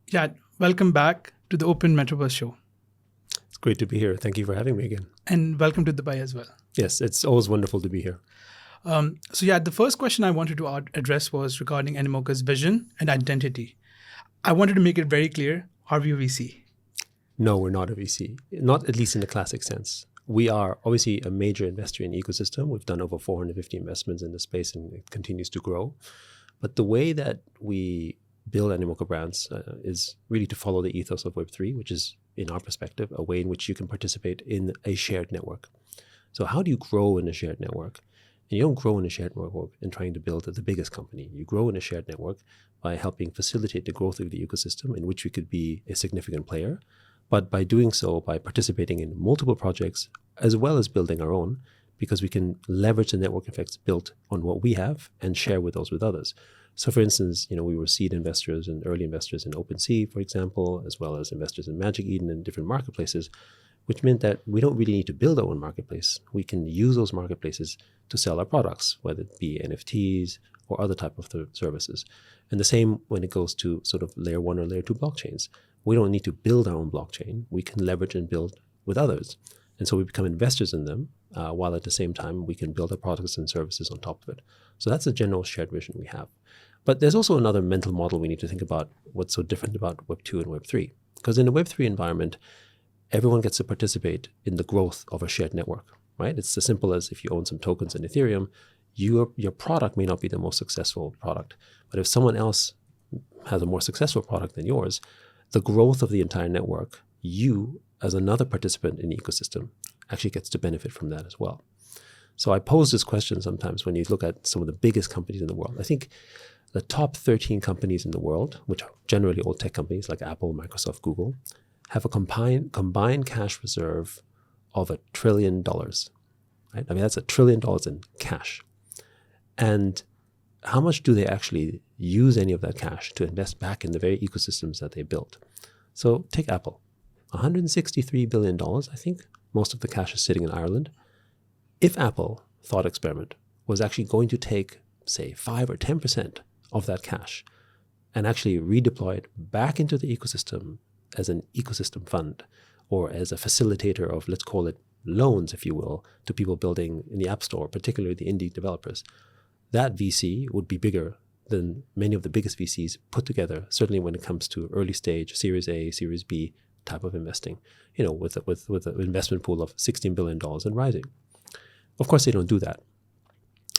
Yeah, welcome back to the Open Metaverse show. It's great to be here. Thank you for having me again. And welcome to Dubai as well. Yes, it's always wonderful to be here. The first question I wanted to address was regarding Animoca's vision and identity. I wanted to make it very clear, are we a VC? No, we're not a VC, not at least in the classic sense. We are obviously a major investor in the ecosystem. We've done over 450 investments in the space and it continues to grow. But the way that we build Animoca Brands is really to follow the ethos of Web3, which is, in our perspective, a way in which you can participate in a shared network. So how do you grow in a shared network? And you don't grow in a shared network in trying to build the biggest company. You grow in a shared network by helping facilitate the growth of the ecosystem in which we could be a significant player. But by doing so, by participating in multiple projects, as well as building our own, because we can leverage the network effects built on what we have and share with others. So for instance, we were seed investors and early investors in OpenSea, for example, as well as investors in Magic Eden and different marketplaces, which meant that we don't really need to build our own marketplace. We can use those marketplaces to sell our products, whether it be NFTs or other type of services. And the same when it goes to sort of layer 1 or layer 2 blockchains. We don't need to build our own blockchain. We can leverage and build with others. And so we become investors in them, while at the same time we can build our products and services on top of it. So that's a general shared vision we have. But there's also another mental model we need to think about what's so different about Web 2 and Web 3. Because in the Web 3 environment, everyone gets to participate in the growth of a shared network, right? It's as simple as if you own some tokens in Ethereum, your product may not be the most successful product. But if someone else has a more successful product than yours, the growth of the entire network, you as another participant in the ecosystem actually gets to benefit from that as well. So I pose this question sometimes when you look at some of the biggest companies in the world. I think the top 13 companies in the world, which are generally all tech companies like Apple, Microsoft, Google, have a combined cash reserve of $1 trillion. Right? I mean, that's $1 trillion in cash. And how much do they actually use any of that cash to invest back in the very ecosystems that they built? So take Apple, $163 billion. I think most of the cash is sitting in Ireland. If Apple, thought experiment, was actually going to take, say, 5 or 10% of that cash and actually redeploy it back into the ecosystem as an ecosystem fund or as a facilitator of, let's call it loans, if you will, to people building in the App Store, particularly the indie developers, that VC would be bigger than many of the biggest VCs put together, certainly when it comes to early stage, Series A, Series B type of investing, with an investment pool of $16 billion and rising. Of course, they don't do that.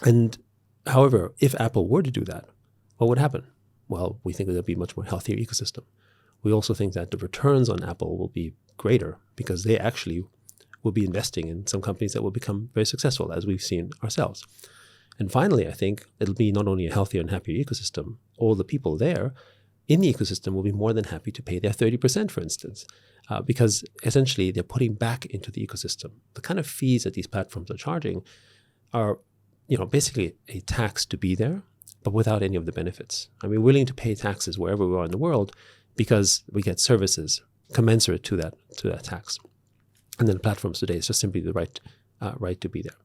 And however, if Apple were to do that, what would happen? Well, we think that there'd be a much more healthier ecosystem. We also think that the returns on Apple will be greater because they actually will be investing in some companies that will become very successful, as we've seen ourselves. And finally, I think it'll be not only a healthier and happier ecosystem, all the people there in the ecosystem will be more than happy to pay their 30%, for instance, because essentially they're putting back into the ecosystem. The kind of fees that these platforms are charging are, basically a tax to be there, but without any of the benefits. I mean, we're willing to pay taxes wherever we are in the world because we get services commensurate to that tax. And then the platforms today is just simply the right to be there.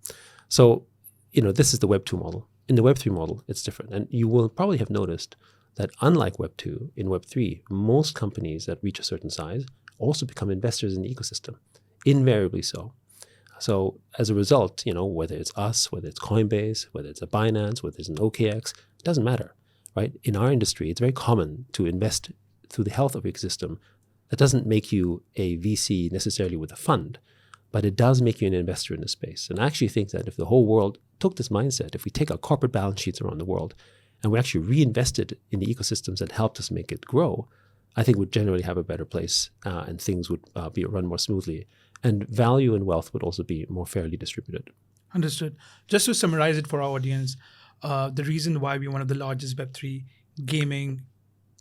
So, this is the Web 2 model. In the Web 3 model, it's different. And you will probably have noticed that unlike Web 2, in Web 3, most companies that reach a certain size also become investors in the ecosystem, invariably so. So as a result, whether it's us, whether it's Coinbase, whether it's a Binance, whether it's an OKX, it doesn't matter, right? In our industry, it's very common to invest through the health of the ecosystem. That doesn't make you a VC necessarily with a fund, but it does make you an investor in the space. And I actually think that if the whole world took this mindset, if we take our corporate balance sheets around the world and we actually reinvested in the ecosystems that helped us make it grow, I think we'd generally have a better place and things would be run more smoothly. And value and wealth would also be more fairly distributed. Understood. Just to summarize it for our audience, the reason why we're one of the largest Web3 gaming,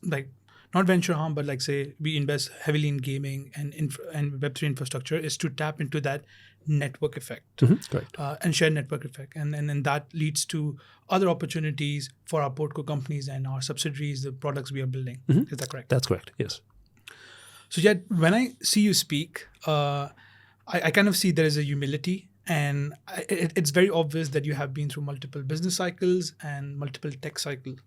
not venture arm, but say we invest heavily in gaming and Web3 infrastructure is to tap into that network effect, correct. And shared network effect. And then that leads to other opportunities for our portco companies and our subsidiaries, the products we are building. Is that correct? That's correct, yes. So yet when I see you speak, I kind of see there is a humility, and it's very obvious that you have been through multiple business cycles and multiple tech cycles.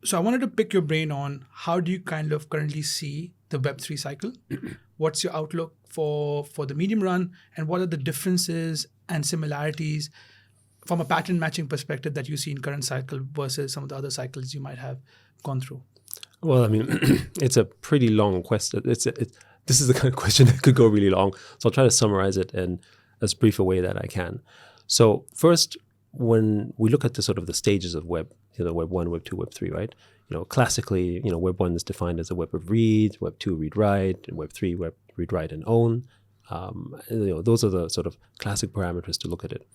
So I wanted to pick your brain on how do you kind of currently see the Web3 cycle? What's your outlook for the medium run, and what are the differences and similarities from a pattern matching perspective that you see in current cycle versus some of the other cycles you might have gone through? Well, I mean, it's a pretty long question. This is the kind of question that could go really long. So I'll try to summarize it in as brief a way that I can. So first, when we look at the sort of the stages of web, Web 1, Web 2, Web 3, right? Classically, Web 1 is defined as a web of read, Web 2 read write, and Web 3 web read write and own. Those are the sort of classic parameters to look at it.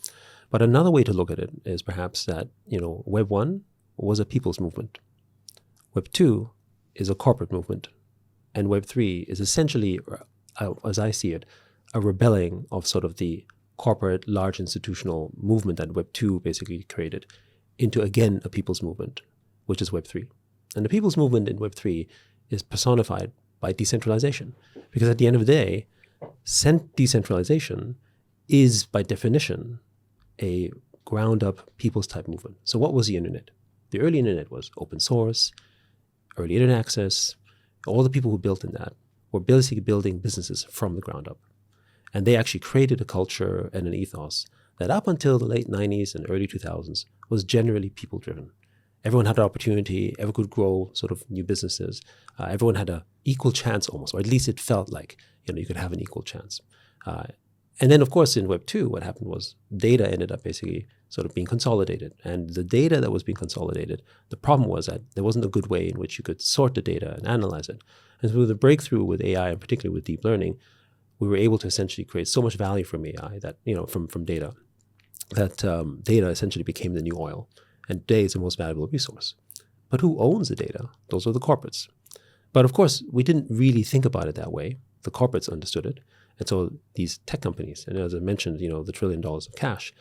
But another way to look at it is perhaps that, Web 1 was a people's movement. Web 2 is a corporate movement. And Web 3 is essentially, as I see it, a rebelling of sort of the corporate, large institutional movement that Web 2 basically created into, again, a people's movement, which is Web 3. And the people's movement in Web 3 is personified by decentralization. Because at the end of the day, decentralization is, by definition, a ground-up people's type movement. So what was the internet? The early internet was open source, early internet access. All the people who built in that were basically building businesses from the ground up. And they actually created a culture and an ethos that up until the late 90s and early 2000s was generally people-driven. Everyone had an opportunity, everyone could grow sort of new businesses. Everyone had an equal chance almost, or at least it felt like you could have an equal chance. And then, of course, in Web 2, what happened was data ended up basically sort of being consolidated. And the data that was being consolidated, the problem was that there wasn't a good way in which you could sort the data and analyze it. And so with the breakthrough with AI, and particularly with deep learning, we were able to essentially create so much value from AI that, from data, that data essentially became the new oil. And today is the most valuable resource. But who owns the data? Those are the corporates. But of course, we didn't really think about it that way. The corporates understood it. And so these tech companies, and as I mentioned, the $1 trillion of cash,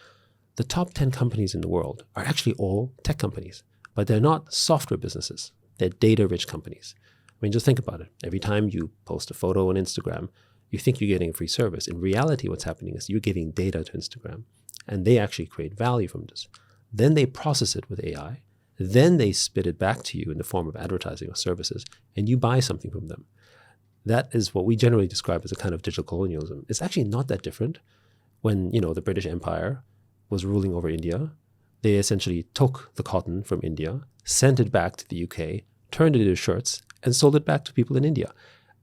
the top 10 companies in the world are actually all tech companies, but they're not software businesses. They're data-rich companies. I mean, just think about it. Every time you post a photo on Instagram, you think you're getting a free service. In reality, what's happening is you're giving data to Instagram, and they actually create value from this. Then they process it with AI. Then they spit it back to you in the form of advertising or services, and you buy something from them. That is what we generally describe as a kind of digital colonialism. It's actually not that different. When, the British Empire was ruling over India, they essentially took the cotton from India, sent it back to the UK, turned it into shirts, and sold it back to people in India.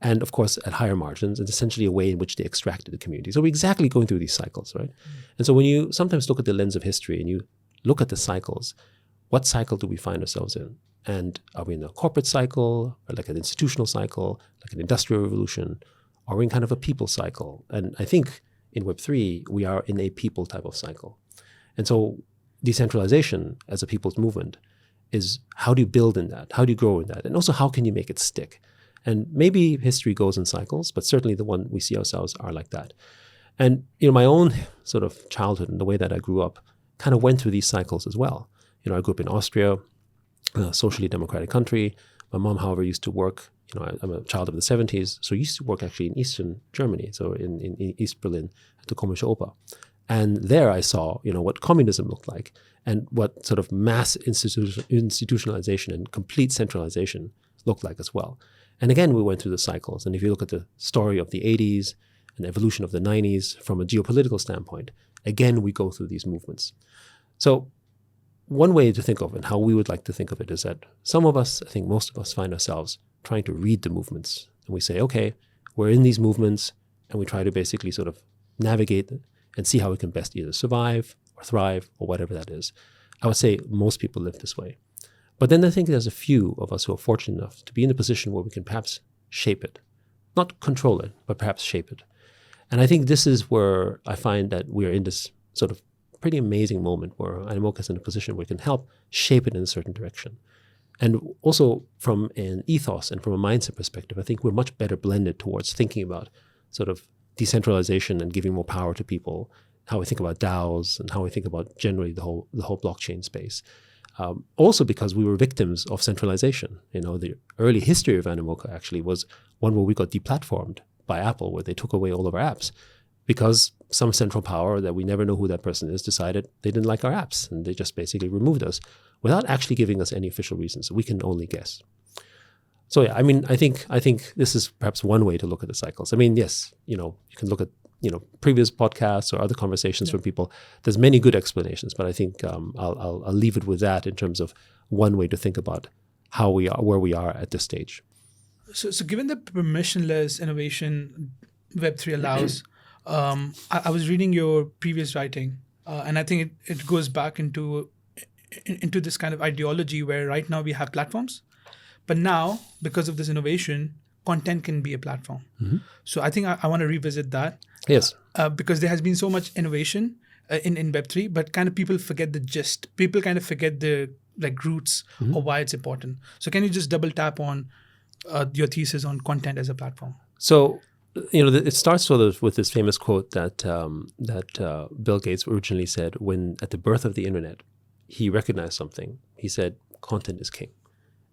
And of course, at higher margins, it's essentially a way in which they extracted the community. So we're exactly going through these cycles, right? And so when you sometimes look at the lens of history and you look at the cycles, what cycle do we find ourselves in? And are we in a corporate cycle, or like an institutional cycle, like an industrial revolution, or are we in kind of a people cycle? And I think in Web3, we are in a people type of cycle. And so decentralization as a people's movement is, how do you build in that? How do you grow in that? And also, how can you make it stick? And maybe history goes in cycles, but certainly the one we see ourselves are like that. And my own sort of childhood and the way that I grew up kind of went through these cycles as well. I grew up in Austria, a socially democratic country. My mom, however, used to work, I'm a child of the 70s, so used to work actually in Eastern Germany, so in East Berlin at the Komische Oper. And there I saw, what communism looked like and what sort of mass institutionalization and complete centralization looked like as well. And again, we went through the cycles. And if you look at the story of the 80s and the evolution of the 90s from a geopolitical standpoint, again, we go through these movements. So one way to think of it, and how we would like to think of it, is that some of us, I think most of us, find ourselves trying to read the movements. And we say, okay, we're in these movements, and we try to basically sort of navigate and see how we can best either survive or thrive or whatever that is. I would say most people live this way. But then I think there's a few of us who are fortunate enough to be in a position where we can perhaps shape it. Not control it, but perhaps shape it. And I think this is where I find that we're in this sort of pretty amazing moment where Animoca is in a position where we can help shape it in a certain direction. And also from an ethos and from a mindset perspective, I think we're much better blended towards thinking about sort of decentralization and giving more power to people, how we think about DAOs and how we think about generally the whole blockchain space. Also because we were victims of centralization. The early history of Animoca actually was one where we got deplatformed by Apple, where they took away all of our apps because some central power that we never know who that person is decided they didn't like our apps, and they just basically removed us. without actually giving us any official reasons. We can only guess. So yeah, I mean, I think this is perhaps one way to look at the cycles. I mean, yes, you can look at previous podcasts or other conversations from people. There's many good explanations, but I think I'll leave it with that in terms of one way to think about how we are, where we are at this stage. So given the permissionless innovation Web3 allows, I was reading your previous writing, and I think it goes back into this kind of ideology where right now we have platforms, but now because of this innovation, content can be a platform. So I think I want to revisit that. Yes. Because there has been so much innovation in Web3, but kind of people forget the gist. People kind of forget the roots of why it's important. So can you just double tap on your thesis on content as a platform? So, it starts sort of with this famous quote that Bill Gates originally said when at the birth of the internet, he recognized something. He said, content is king.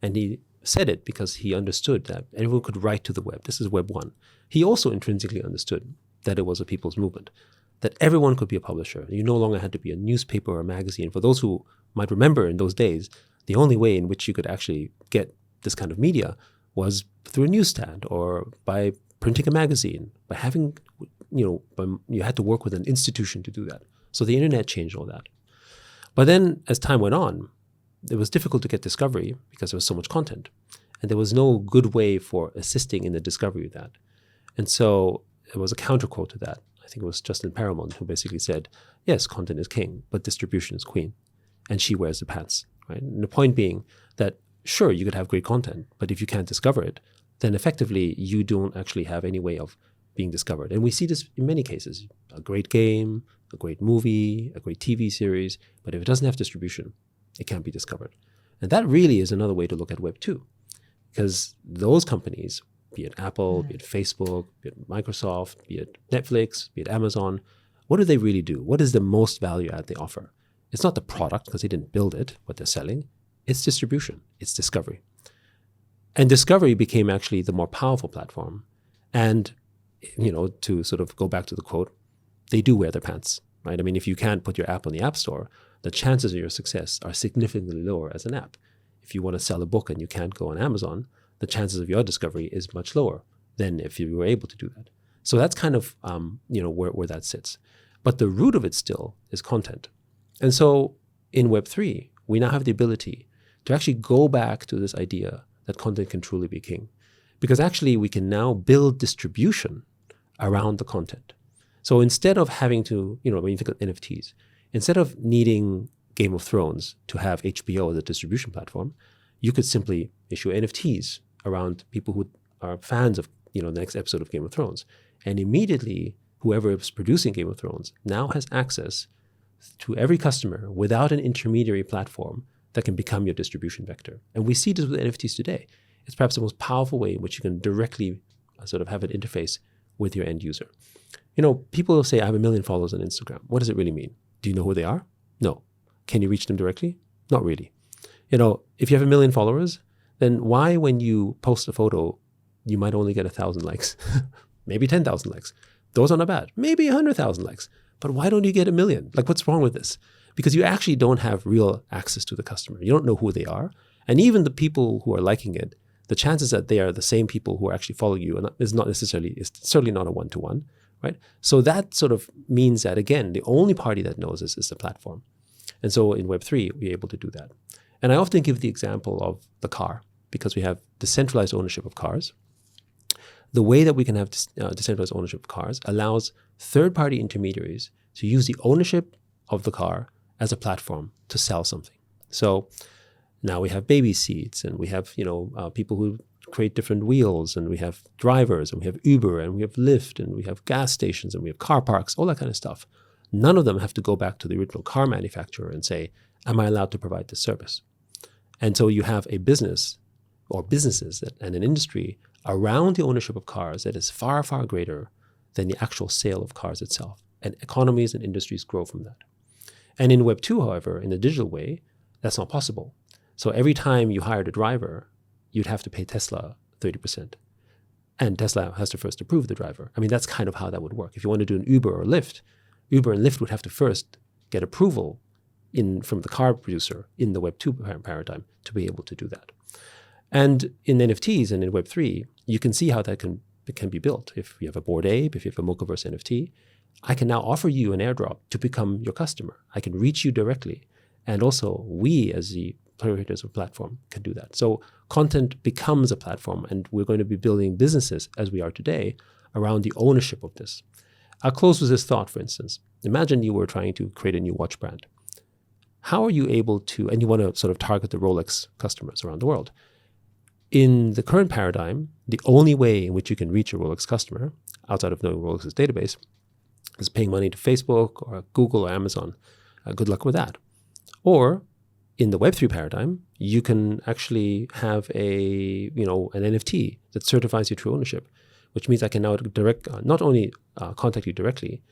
And he said it because he understood that everyone could write to the web. This is Web 1. He also intrinsically understood that it was a people's movement, that everyone could be a publisher. You no longer had to be a newspaper or a magazine. For those who might remember in those days, the only way in which you could actually get this kind of media was through a newsstand or by printing a magazine, by having, you had to work with an institution to do that. So the internet changed all that. But then as time went on, it was difficult to get discovery because there was so much content. And there was no good way for assisting in the discovery of that. And so it was a counter quote to that. I think it was Justin Paramount who basically said, yes, content is king, but distribution is queen. And she wears the pants, right? And the point being that, sure, you could have great content, but if you can't discover it, then effectively you don't actually have any way of being discovered. And we see this in many cases. A great game, a great movie, a great TV series, but if it doesn't have distribution, it can't be discovered. And that really is another way to look at Web 2. Because those companies, be it Apple, be it Facebook, be it Microsoft, be it Netflix, be it Amazon, what do they really do? What is the most value add they offer? It's not the product because they didn't build it, what they're selling. It's distribution. It's discovery. And discovery became actually the more powerful platform. And, to sort of go back to the quote, they do wear their pants, right? I mean, if you can't put your app on the App Store, the chances of your success are significantly lower as an app. If you want to sell a book and you can't go on Amazon, the chances of your discovery is much lower than if you were able to do that. So that's kind of, where that sits. But the root of it still is content. And so in Web3, we now have the ability to actually go back to this idea that content can truly be king. Because actually we can now build distribution around the content. So instead of having to, when you think of NFTs, instead of needing Game of Thrones to have HBO as a distribution platform, you could simply issue NFTs around people who are fans of, the next episode of Game of Thrones. And immediately, whoever is producing Game of Thrones now has access to every customer without an intermediary platform that can become your distribution vector. And we see this with NFTs today. It's perhaps the most powerful way in which you can directly sort of have an interface with your end user. People will say, I have 1 million followers on Instagram. What does it really mean? Do you know who they are? No. Can you reach them directly? Not really. If you have 1 million followers, then why, when you post a photo, you might only get 1,000 likes, maybe 10,000 likes. Those are not bad. Maybe 100,000 likes. But why don't you get 1 million? What's wrong with this? Because you actually don't have real access to the customer. You don't know who they are. And even the people who are liking it, the chances that they are the same people who are actually following you is certainly not a one-to-one, right? So that sort of means that, again, the only party that knows this is the platform. And so in Web3, we're able to do that. And I often give the example of the car, because we have decentralized ownership of cars. The way that we can have decentralized ownership of cars allows third-party intermediaries to use the ownership of the car as a platform to sell something. So now we have baby seats, and we have people who create different wheels, and we have drivers, and we have Uber, and we have Lyft, and we have gas stations, and we have car parks, all that kind of stuff. None of them have to go back to the original car manufacturer and say, am I allowed to provide this service? And so you have a business or businesses and an industry around the ownership of cars that is far, far greater than the actual sale of cars itself. And economies and industries grow from that. And in Web 2, however, in the digital way, that's not possible. So every time you hired a driver, you'd have to pay Tesla 30%. And Tesla has to first approve the driver. I mean, that's kind of how that would work. If you want to do an Uber or Lyft, Uber and Lyft would have to first get approval from the car producer in the Web2 paradigm to be able to do that. And in NFTs and in Web3, you can see how that can be built. If you have a Bored Ape, if you have a Mocaverse NFT, I can now offer you an airdrop to become your customer. I can reach you directly. And also, we as the creators of platform can do that. So content becomes a platform, and we're going to be building businesses, as we are today, around the ownership of this. I'll close with this thought, for instance. Imagine you were trying to create a new watch brand. How are you able to, and you want to sort of target the Rolex customers around the world. In the current paradigm, the only way in which you can reach a Rolex customer, outside of knowing Rolex's database, is paying money to Facebook or Google or Amazon. Good luck with that. Or in the Web3 paradigm, you can actually have an NFT that certifies your true ownership, which means I can now not only contact you directly,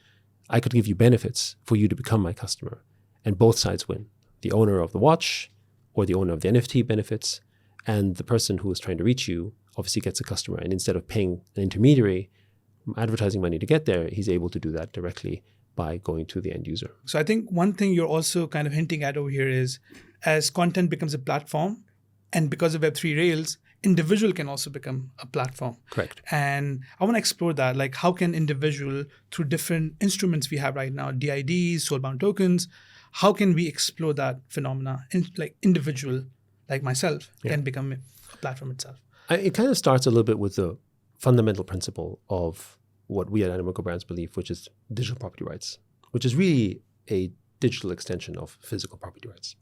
I could give you benefits for you to become my customer. And both sides win. The owner of the watch or the owner of the NFT benefits, and the person who is trying to reach you obviously gets a customer. And instead of paying an intermediary advertising money to get there, he's able to do that directly by going to the end user. So I think one thing you're also kind of hinting at over here is, as content becomes a platform, and because of Web3 rails, individual can also become a platform. Correct. And I want to explore that. Like, how can individual, through different instruments we have right now, DIDs, soulbound tokens, how can we explore that phenomena? Like individual, like myself, can become a platform itself. It kind of starts a little bit with the fundamental principle of what we at Animoca Brands believe, which is digital property rights, which is really a digital extension of physical property rights.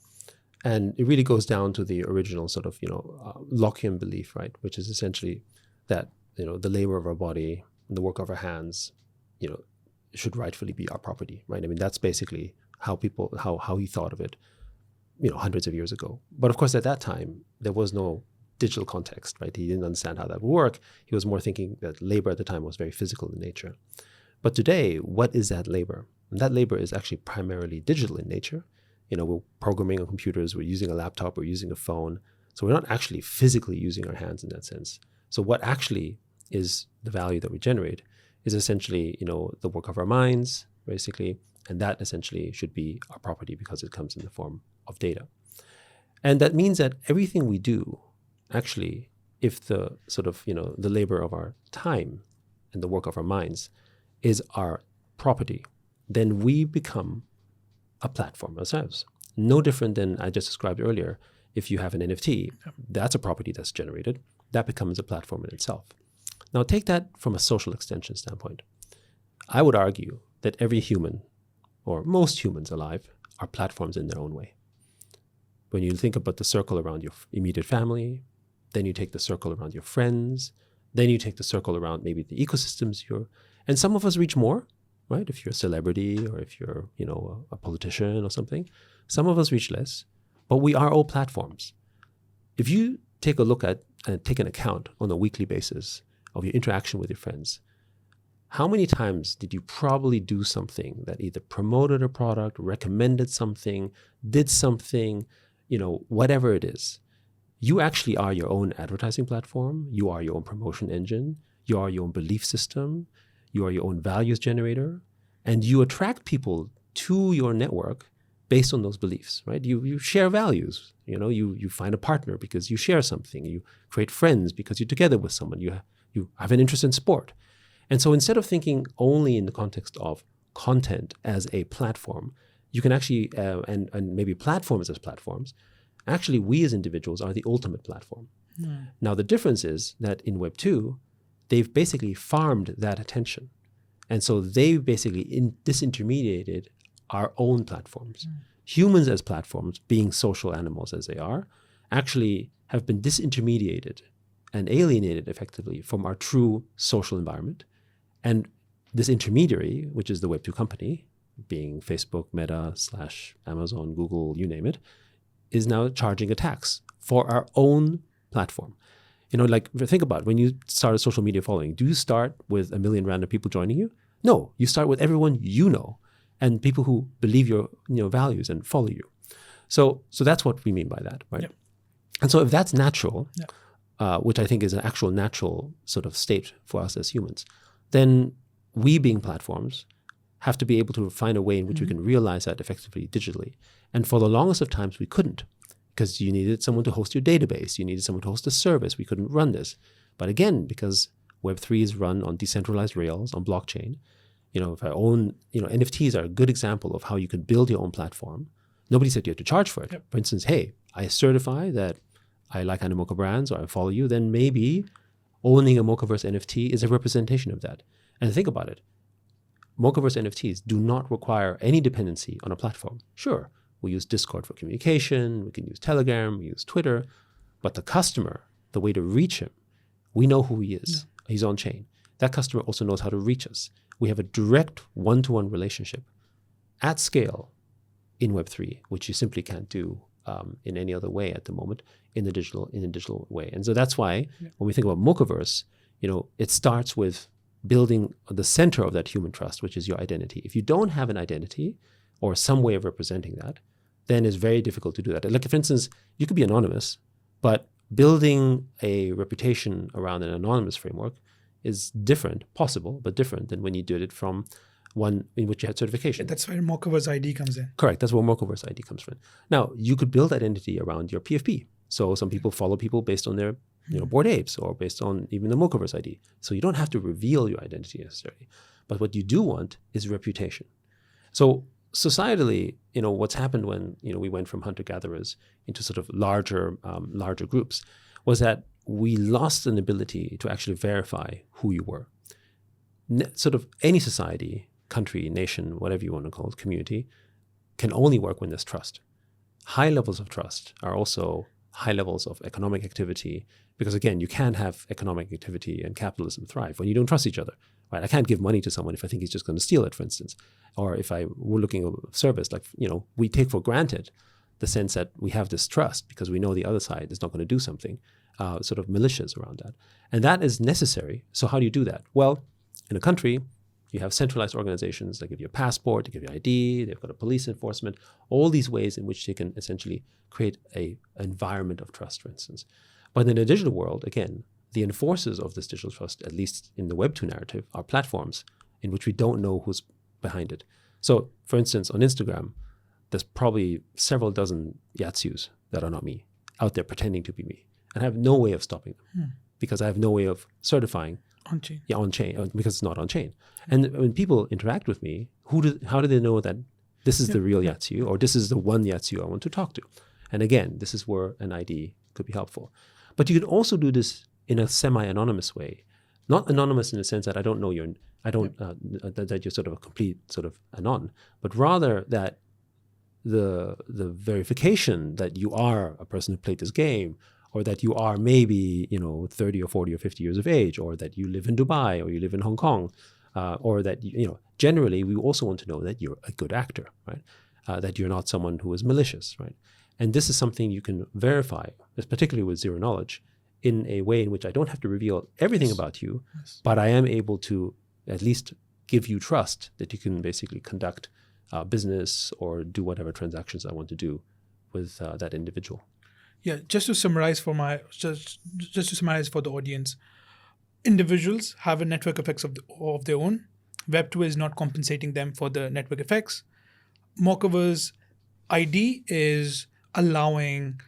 And it really goes down to the original sort of, Lockean belief, right? Which is essentially that, the labor of our body and the work of our hands, should rightfully be our property, right? I mean, that's basically how he thought of it, hundreds of years ago. But of course, at that time, there was no digital context, right? He didn't understand how that would work. He was more thinking that labor at the time was very physical in nature. But today, what is that labor? And that labor is actually primarily digital in nature. We're programming on computers, we're using a laptop, we're using a phone. So we're not actually physically using our hands in that sense. So what actually is the value that we generate is essentially, the work of our minds, basically. And that essentially should be our property because it comes in the form of data. And that means that everything we do, actually, if the sort of, the labor of our time and the work of our minds is our property, then we become a platform ourselves. No different than I just described earlier. If you have an NFT, that's a property that's generated. That becomes a platform in itself. Now take that from a social extension standpoint. I would argue that every human, or most humans alive, are platforms in their own way. When you think about the circle around your immediate family, then you take the circle around your friends, then you take the circle around maybe the ecosystems and some of us reach more, right? If you're a celebrity or if you're, a politician or something, some of us reach less, but we are all platforms. If you take a look at and take an account on a weekly basis of your interaction with your friends, how many times did you probably do something that either promoted a product, recommended something, did something, whatever it is? You actually are your own advertising platform. You are your own promotion engine. You are your own belief system. You are your own values generator. And you attract people to your network based on those beliefs, right? You share values. You find a partner because you share something. You create friends because you're together with someone. You have an interest in sport. And so instead of thinking only in the context of content as a platform, you can actually, and maybe platforms as platforms, actually we as individuals are the ultimate platform. Now the difference is that in Web 2, they've basically farmed that attention. And so they basically disintermediated our own platforms. Humans as platforms, being social animals as they are, actually have been disintermediated and alienated effectively from our true social environment. And this intermediary, which is the Web2 company, being Facebook, Meta, / Amazon, Google, you name it, is now charging a tax for our own platform. Think about it. When you start a social media following, do you start with a million random people joining you? No, you start with everyone you know and people who believe your values and follow you. So that's what we mean by that, right? Yep. And so if that's natural, which I think is an actual natural sort of state for us as humans, then we being platforms have to be able to find a way in which we can realize that effectively digitally. And for the longest of times, we couldn't, because you needed someone to host your database. You needed someone to host a service. We couldn't run this. But again, because Web3 is run on decentralized rails, on blockchain, if I own, NFTs are a good example of how you could build your own platform. Nobody said you have to charge for it. Yep. For instance, hey, I certify that I like Animoca Brands or I follow you, then maybe owning a Mocaverse NFT is a representation of that. And think about it. Mocaverse NFTs do not require any dependency on a platform. Sure, we use Discord for communication, we can use Telegram, we use Twitter, but the customer, the way to reach him, we know who he is. Yeah. He's on chain. That customer also knows how to reach us. We have a direct one-to-one relationship at scale in Web3, which you simply can't do in any other way at the moment in a digital way. And so that's why when we think about Mocaverse, it starts with building the center of that human trust, which is your identity. If you don't have an identity or some way of representing that, then it's very difficult to do that. Like, for instance, you could be anonymous, but building a reputation around an anonymous framework is possible, but different than when you did it from one in which you had certification. That's where Mocaverse ID comes in. Correct. That's where Mocaverse ID comes from. Now, you could build identity around your PFP. So some people follow people based on their Bored Apes or based on even the Mocaverse ID. So you don't have to reveal your identity necessarily. But what you do want is reputation. So societally, what's happened when we went from hunter-gatherers into sort of larger groups was that we lost an ability to actually verify who you were. Sort of any society, country, nation, whatever you want to call it, community, can only work when there's trust. High levels of trust are also high levels of economic activity, because again, you can't have economic activity and capitalism thrive when you don't trust each other. Right? I can't give money to someone if I think he's just going to steal it, for instance. Or if we're looking at a service, like, we take for granted the sense that we have this trust because we know the other side is not going to do something sort of malicious around that. And that is necessary. So how do you do that? Well, in a country, you have centralized organizations that give you a passport, they give you ID, they've got a police enforcement, all these ways in which they can essentially create an environment of trust, for instance. But in a digital world, again, the enforcers of this digital trust, at least in the Web2 narrative, are platforms in which we don't know who's behind it. So, for instance, on Instagram, there's probably several dozen Yat Sius that are not me out there pretending to be me. And I have no way of stopping them because I have no way of certifying on-chain. Yeah, on-chain, because it's not on-chain. And when people interact with me, how do they know that this is the real Yat Siu or this is the one Yat Siu I want to talk to? And again, this is where an ID could be helpful. But you can also do this in a semi-anonymous way. Not anonymous in the sense that that you're sort of a complete sort of anon, but rather that the verification that you are a person who played this game, or that you are maybe 30 or 40 or 50 years of age, or that you live in Dubai or you live in Hong Kong, or that generally we also want to know that you're a good actor, right? That you're not someone who is malicious, right? And this is something you can verify, particularly with zero knowledge, in a way in which I don't have to reveal everything about you, but I am able to at least give you trust that you can basically conduct business or do whatever transactions I want to do with that individual. Yeah, just to summarize for the audience, individuals have a network effects of their own. Web2 is not compensating them for the network effects. Mocaverse ID is allowing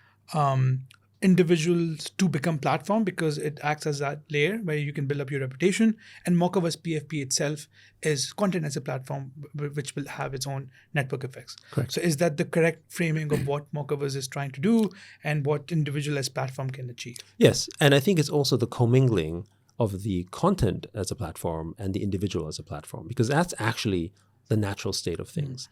individuals to become platform because it acts as that layer where you can build up your reputation. And Mocaverse PFP itself is content as a platform which will have its own network effects. Correct. So is that the correct framing of what Mocaverse is trying to do and what individual as platform can achieve? Yes. And I think it's also the commingling of the content as a platform and the individual as a platform, because that's actually the natural state of things.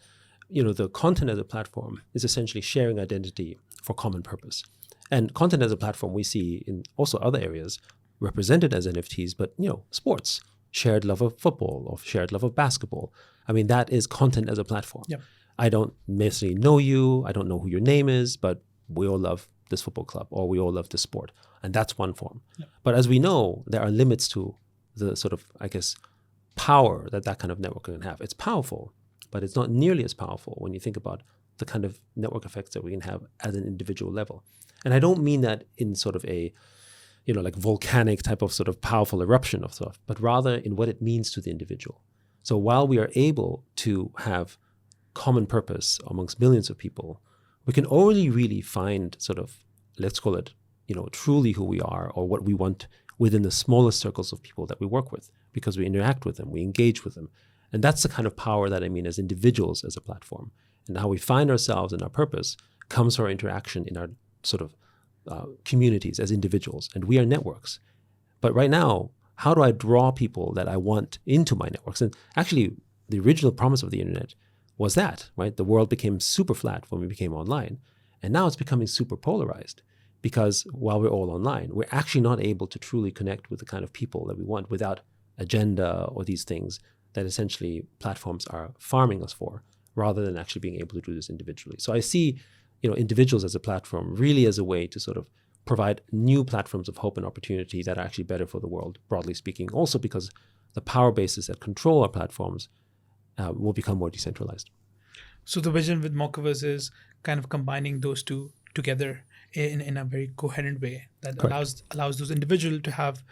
The content as a platform is essentially sharing identity for common purpose. And content as a platform we see in also other areas represented as NFTs, but sports, shared love of football or shared love of basketball. I mean, that is content as a platform. Yep. I don't necessarily know you, I don't know who your name is, but we all love this football club or we all love this sport. And that's one form. Yep. But as we know, there are limits to the sort of, power that kind of network can have. It's powerful, but it's not nearly as powerful when you think about the kind of network effects that we can have at an individual level. And I don't mean that in sort of a, volcanic type of sort of powerful eruption of stuff, but rather in what it means to the individual. So while we are able to have common purpose amongst millions of people, we can only really find sort of, let's call it, truly who we are or what we want within the smallest circles of people that we work with, because we interact with them, we engage with them. And that's the kind of power that I mean as individuals as a platform. And how we find ourselves and our purpose comes from our interaction in our sort of communities as individuals. And we are networks. But right now, how do I draw people that I want into my networks? And actually, the original promise of the internet was that, right? The world became super flat when we became online. And now it's becoming super polarized, because while we're all online, we're actually not able to truly connect with the kind of people that we want without agenda or these things that essentially platforms are farming us for, rather than actually being able to do this individually. So I see, individuals as a platform really as a way to sort of provide new platforms of hope and opportunity that are actually better for the world, broadly speaking. Also because the power bases that control our platforms will become more decentralized. So the vision with Mocaverse is kind of combining those two together in a very coherent way that Correct. allows those individuals to have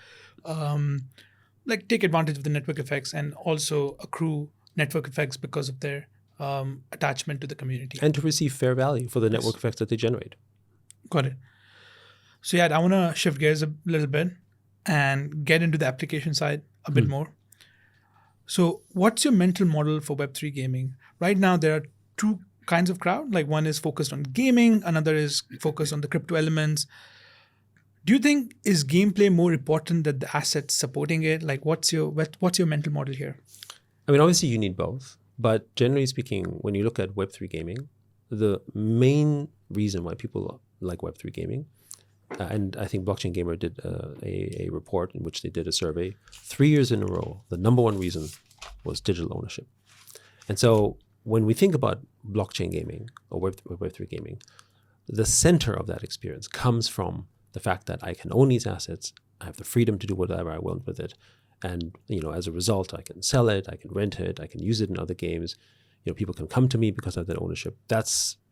take advantage of the network effects and also accrue network effects because of their attachment to the community. And to receive fair value for the network effects that they generate. Got it. So yeah, I want to shift gears a little bit and get into the application side a bit more. So what's your mental model for Web3 gaming? Right now, there are two kinds of crowd. Like one is focused on gaming, another is focused on the crypto elements. Do you think is gameplay more important than the assets supporting it? Like what's your mental model here? I mean, obviously you need both. But generally speaking, when you look at Web3 gaming, the main reason why people like Web3 gaming, and I think Blockchain Gamer did a report in which they did a survey, 3 years in a row, the number one reason was digital ownership. And so when we think about blockchain gaming or Web3 gaming, the center of that experience comes from the fact that I can own these assets, I have the freedom to do whatever I want with it. And, as a result, I can sell it, I can rent it, I can use it in other games. People can come to me because of that ownership.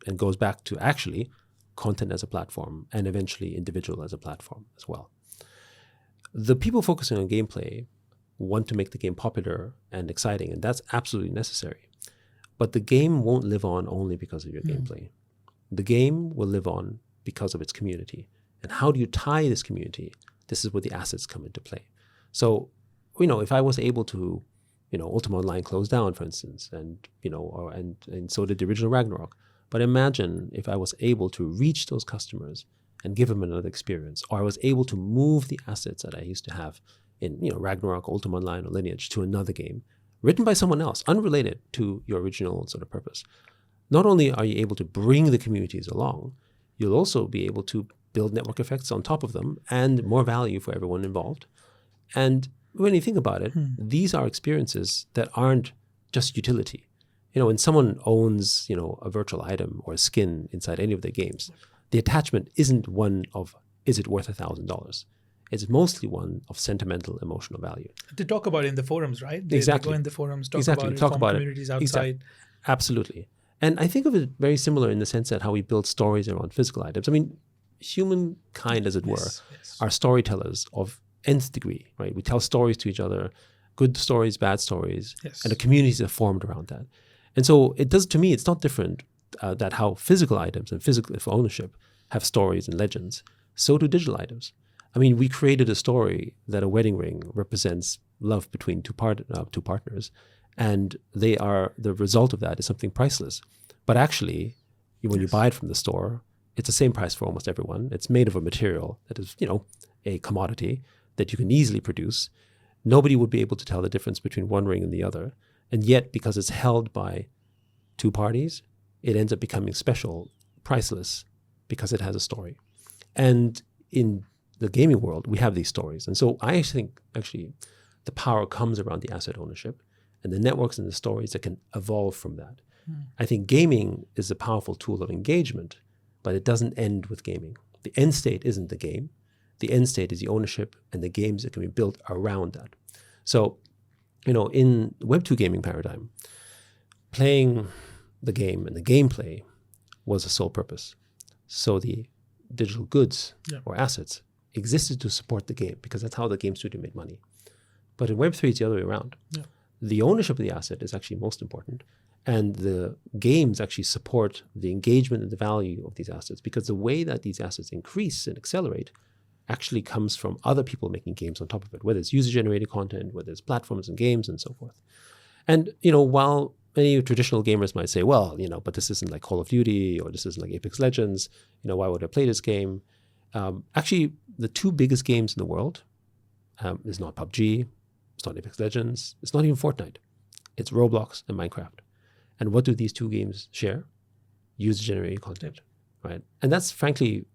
And goes back to actually content as a platform and eventually individual as a platform as well. The people focusing on gameplay want to make the game popular and exciting, and that's absolutely necessary. But the game won't live on only because of your gameplay. The game will live on because of its community. And how do you tie this community? This is where the assets come into play. So, if I was able to, Ultima Online closed down, for instance, and so did the original Ragnarok. But imagine if I was able to reach those customers and give them another experience, or I was able to move the assets that I used to have in, Ragnarok, Ultima Online, or Lineage to another game, written by someone else, unrelated to your original sort of purpose. Not only are you able to bring the communities along, you'll also be able to build network effects on top of them and more value for everyone involved. And when you think about it, these are experiences that aren't just utility. When someone owns, a virtual item or a skin inside any of their games, the attachment isn't one of, is it worth $1,000? It's mostly one of sentimental, emotional value. They talk about it in the forums, right? They go in the forums, talk about communities outside. Exactly. Absolutely. And I think of it very similar in the sense that how we build stories around physical items. I mean, humankind, as it were, are storytellers of nth degree, right? We tell stories to each other, good stories, bad stories, and the communities are formed around that. And so it does, to me, it's not different that how physical items and physical ownership have stories and legends. So do digital items. I mean, we created a story that a wedding ring represents love between two partners, and they are, the result of that is something priceless. But actually, when you buy it from the store, it's the same price for almost everyone. It's made of a material that is, a commodity that you can easily produce. Nobody would be able to tell the difference between one ring and the other. And yet, because it's held by two parties, it ends up becoming special, priceless, because it has a story. And in the gaming world, we have these stories. And so I think, actually, the power comes around the asset ownership and the networks and the stories that can evolve from that. I think gaming is a powerful tool of engagement, but it doesn't end with gaming. The end state isn't the game. The end state is the ownership and the games that can be built around that. So, in Web2 gaming paradigm, playing the game and the gameplay was the sole purpose. So the digital goods or assets existed to support the game because that's how the game studio made money. But in Web3, it's the other way around. the ownership of the asset is actually most important. And the games actually support the engagement and the value of these assets, because the way that these assets increase and accelerate actually comes from other people making games on top of it, whether it's user-generated content, whether it's platforms and games and so forth. And, while many traditional gamers might say, well, but this isn't like Call of Duty, or this isn't like Apex Legends, why would I play this game? Actually, the two biggest games in the world is not PUBG, it's not Apex Legends, it's not even Fortnite. It's Roblox and Minecraft. And what do these two games share? User-generated content, right? And that's frankly,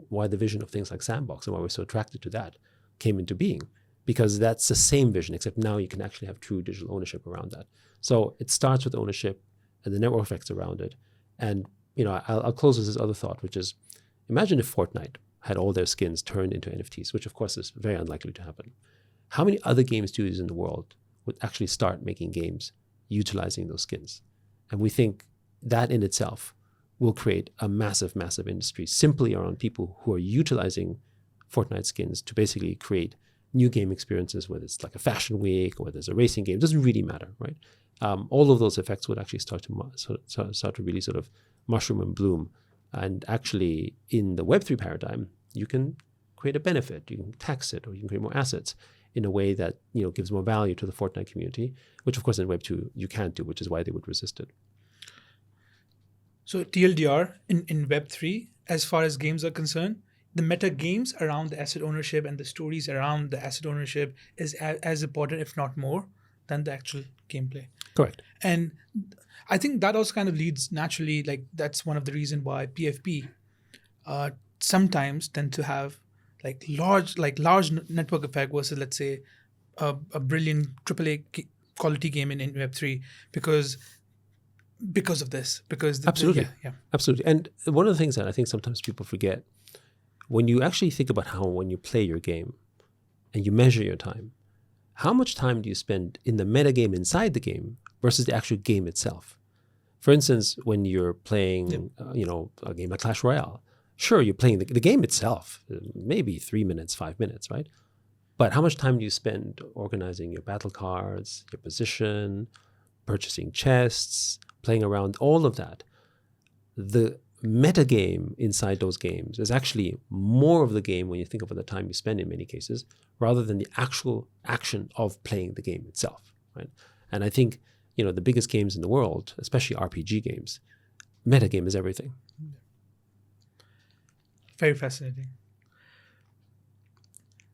why the vision of things like Sandbox and why we're so attracted to that came into being, because that's the same vision, except now you can actually have true digital ownership around that. So it starts with ownership and the network effects around it. And, I'll close with this other thought, which is, imagine if Fortnite had all their skins turned into NFTs, which of course is very unlikely to happen. How many other game studios in the world would actually start making games utilizing those skins? And we think that in itself will create a massive, massive industry simply around people who are utilizing Fortnite skins to basically create new game experiences, whether it's like a fashion week or whether it's a racing game. It doesn't really matter, right? All of those effects would actually start to really sort of mushroom and bloom. And actually, in the Web3 paradigm, you can create a benefit, you can tax it, or you can create more assets in a way that gives more value to the Fortnite community, which of course in Web2 you can't do, which is why they would resist it. So TLDR in Web3, as far as games are concerned, the meta games around the asset ownership and the stories around the asset ownership is as important, if not more, than the actual gameplay. Correct. And I think that also kind of leads naturally, like that's one of the reasons why PFP sometimes tend to have large network effect versus, let's say, a brilliant AAA quality game in Web3 because of this. Absolutely. Yeah. Absolutely. And one of the things that I think sometimes people forget, when you actually think about when you play your game and you measure your time, how much time do you spend in the metagame inside the game versus the actual game itself? For instance, when you're playing, a game like Clash Royale, sure, you're playing the game itself, maybe 3 minutes, 5 minutes, right? But how much time do you spend organizing your battle cards, your position, purchasing chests, playing around, all of that? The metagame inside those games is actually more of the game when you think about the time you spend in many cases, rather than the actual action of playing the game itself, right? And I think, the biggest games in the world, especially RPG games, metagame is everything. Very fascinating.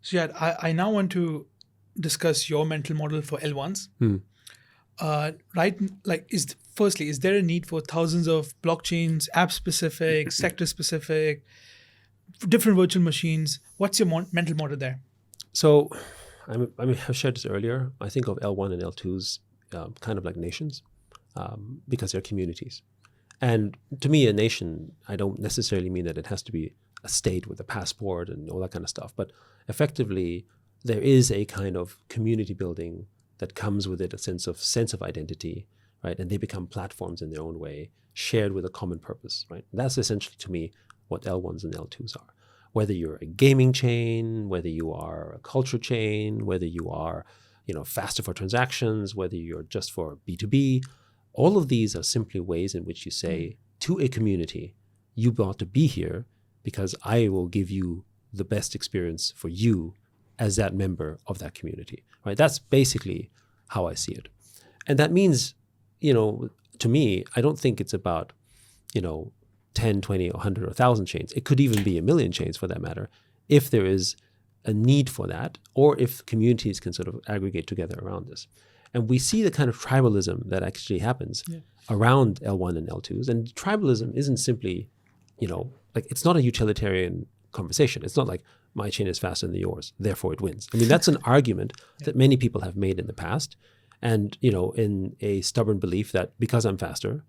So yeah, I now want to discuss your mental model for L1s. Right? Is there a need for thousands of blockchains, app-specific, sector-specific, different virtual machines? What's your mental model there? So, I've shared this earlier. I think of L1 and L2s kind of like nations because they're communities. And to me, a nation, I don't necessarily mean that it has to be a state with a passport and all that kind of stuff. But effectively, there is a kind of community building that comes with it, a sense of identity, right? And they become platforms in their own way, shared with a common purpose, right? That's essentially, to me, what L1s and L2s are. Whether you're a gaming chain, whether you are a culture chain, whether you are, faster for transactions, whether you're just for B2B, all of these are simply ways in which you say to a community, you ought to be here because I will give you the best experience for you as that member of that community, right? That's basically how I see it. And that means, to me, I don't think it's about, 10, 20, 100, or 1,000 chains. It could even be 1 million chains for that matter, if there is a need for that, or if communities can sort of aggregate together around this. And we see the kind of tribalism that actually happens around L1 and L2s. And tribalism isn't simply, it's not a utilitarian conversation. It's not like my chain is faster than yours, therefore it wins. I mean, that's an argument that many people have made in the past. And, in a stubborn belief that because I'm faster,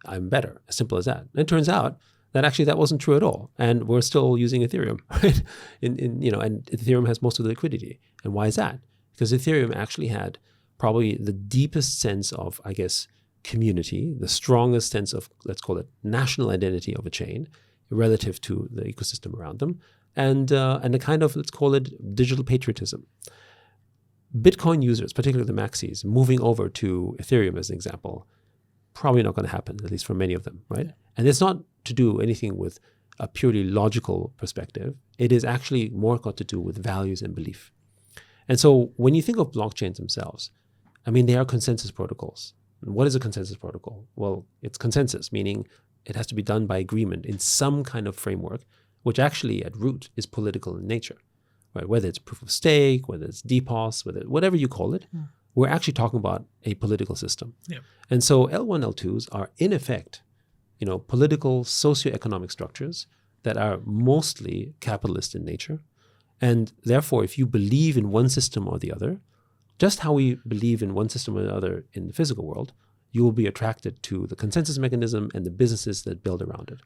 I'm better. As simple as that. And it turns out that actually that wasn't true at all. And we're still using Ethereum, right? And Ethereum has most of the liquidity. And why is that? Because Ethereum actually had probably the deepest sense of, I guess, community, the strongest sense of, let's call it, national identity of a chain relative to the ecosystem around them, and a kind of, let's call it, digital patriotism. Bitcoin users, particularly the maxis, moving over to Ethereum as an example, probably not going to happen, at least for many of them, right? And it's not to do anything with a purely logical perspective. It is actually more got to do with values and belief. And so when you think of blockchains themselves, I mean, they are consensus protocols. And what is a consensus protocol? Well, it's consensus, meaning it has to be done by agreement in some kind of framework, which actually at root is political in nature, right? Whether it's proof of stake, whether it's DPoS, whatever you call it, we're actually talking about a political system. Yeah. And so L1, L2s are in effect, political, socioeconomic structures that are mostly capitalist in nature. And therefore, if you believe in one system or the other, just how we believe in one system or the other in the physical world, you will be attracted to the consensus mechanism and the businesses that build around it.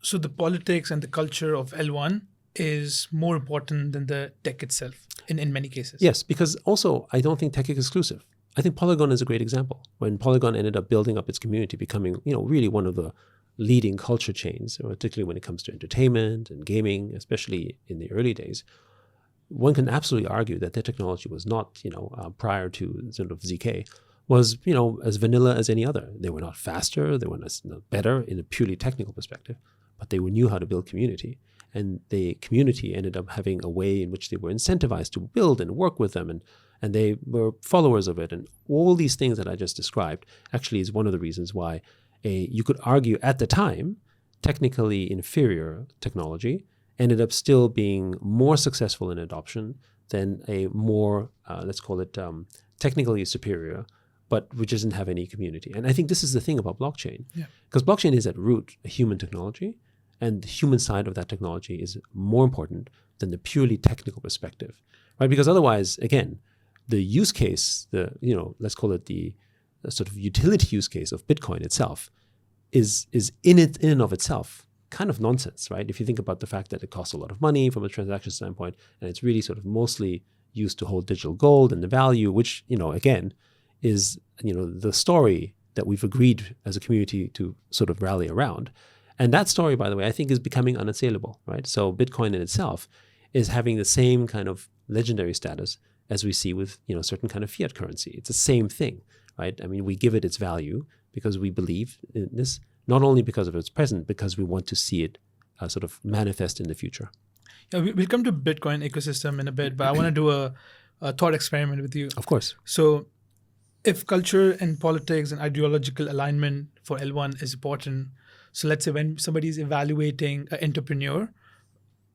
So the politics and the culture of L1 is more important than the tech itself in many cases. Yes, because also I don't think tech is exclusive. I think Polygon is a great example. When Polygon ended up building up its community, becoming really one of the leading culture chains, particularly when it comes to entertainment and gaming, especially in the early days, one can absolutely argue that their technology was not, prior to sort of ZK, was, as vanilla as any other. They were not faster, they were not better in a purely technical perspective, but they knew how to build community. And the community ended up having a way in which they were incentivized to build and work with them, and they were followers of it. And all these things that I just described actually is one of the reasons why you could argue at the time, technically inferior technology ended up still being more successful in adoption than a more, let's call it technically superior, but which doesn't have any community. And I think this is the thing about blockchain, because blockchain is at root a human technology, and the human side of that technology is more important than the purely technical perspective, right? Because otherwise, again, the use case, let's call it the sort of utility use case of Bitcoin itself is in and of itself kind of nonsense, right? If you think about the fact that it costs a lot of money from a transaction standpoint, and it's really sort of mostly used to hold digital gold and the value, which, again, is, the story that we've agreed as a community to sort of rally around. And that story, by the way, I think is becoming unassailable, right? So Bitcoin in itself is having the same kind of legendary status as we see with, certain kind of fiat currency. It's the same thing, right? I mean, we give it its value because we believe in this, not only because of its present, because we want to see it sort of manifest in the future. Yeah, we'll come to Bitcoin ecosystem in a bit, but I want to do a thought experiment with you. Of course. So if culture and politics and ideological alignment for L1 is important, so let's say when somebody is evaluating an entrepreneur,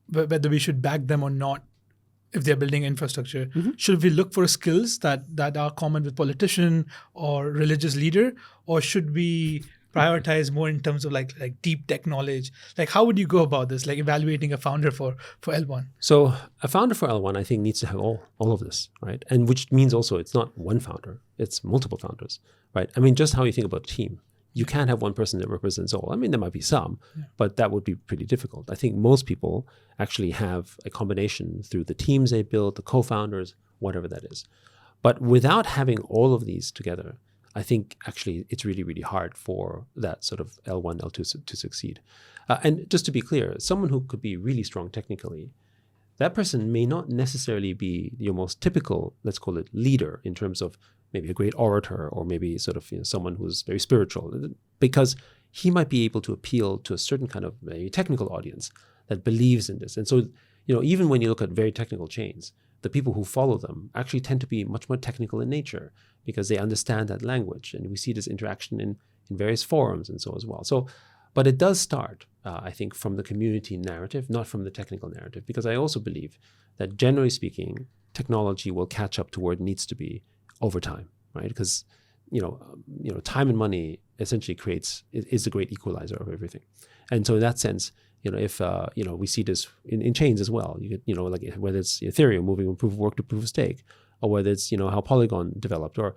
whether we should back them or not, if they're building infrastructure, should we look for skills that are common with politician or religious leader, or should we prioritize more in terms of like deep tech knowledge? Like, how would you go about this, like evaluating a founder for L1? So a founder for L1, I think, needs to have all of this, right? And which means also it's not one founder, it's multiple founders, right? I mean, just how you think about a team. You can't have one person that represents all. I mean, there might be some, but that would be pretty difficult. I think most people actually have a combination through the teams they build, the co-founders, whatever that is. But without having all of these together, I think actually it's really, really hard for that sort of L1, L2 to succeed. And just to be clear, someone who could be really strong technically, that person may not necessarily be your most typical, let's call it leader, in terms of maybe a great orator or maybe sort of someone who's very spiritual, because he might be able to appeal to a certain kind of a technical audience that believes in this. And so, even when you look at very technical chains, the people who follow them actually tend to be much more technical in nature because they understand that language. And we see this interaction in various forums and so as well. So, but it does start, I think, from the community narrative, not from the technical narrative, because I also believe that generally speaking, technology will catch up to where it needs to be over time, right? Because, time and money essentially is the great equalizer of everything. And so in that sense, if, we see this in chains as well, you get, like whether it's Ethereum moving from proof of work to proof of stake, or whether it's, how Polygon developed, or,